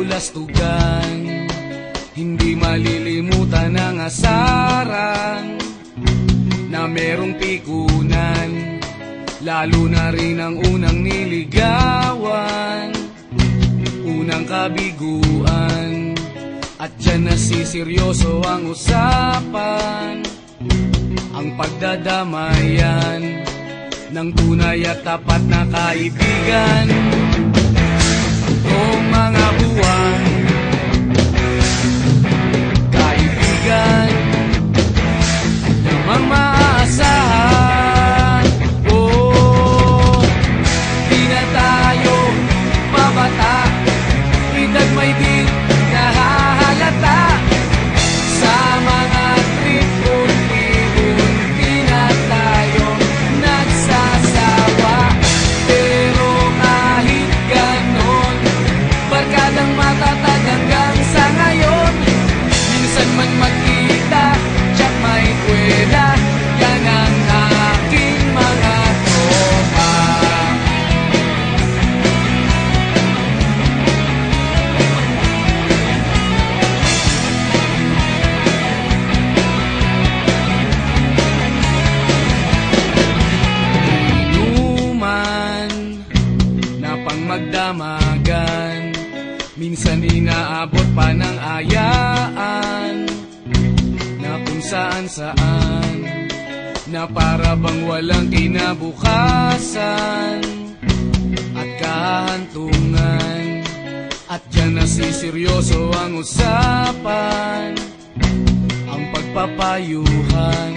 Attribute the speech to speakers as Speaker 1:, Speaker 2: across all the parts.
Speaker 1: kabulastugan. Hindi malilimutan ang asaran na merong pikunan, lalo na rin ang unang niligawan, unang kabiguan. At dyan nasiseryoso ang usapan, ang pagdadamayan ng tunay at tapat na kaibigan. Kung mga buwan, kaibigan namang maaasahan. Oh, di na tayo mabata, edad may di nahahalata. Sa mga trip unti-unti na tayo nagsasawa. Pero kahit ganon, barkadang matatag hanggang sa ngayon. Minsan man magkita, tsak may kwela, yan ang aking mga tropa. Inuman na pang magdamagan, minsan inaabot pa ng ayaan, na kung saan-saan, na para bang walang kinabukasan at kahantungan. At dyan nasiseryoso ang usapan, ang pagpapayuhan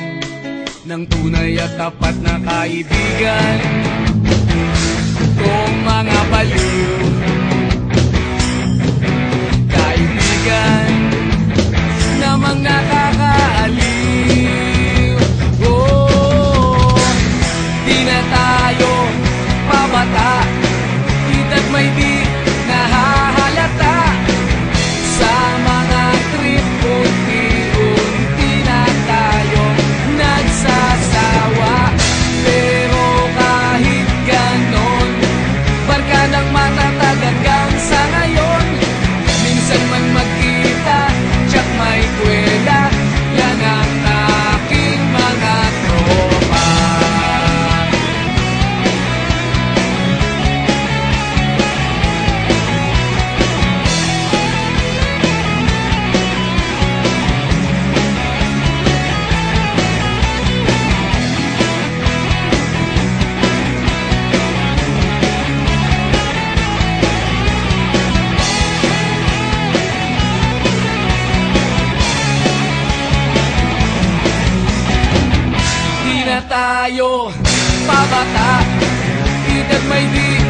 Speaker 1: ng tunay at tapat na kaibigan. Kung mga baliw, kaibigan namang nakakaaliw. Oh, di na tayo pabata, edad may di nahahalata. Sa mga trip unti-unti na tayo nagsasawa. Pero kahit ganon, barkadang matatag hanggang sa ngayon. Minsan man magkita, tsak may kwela, yan ang aking mga tropa. Di na tayo pabata, edad may di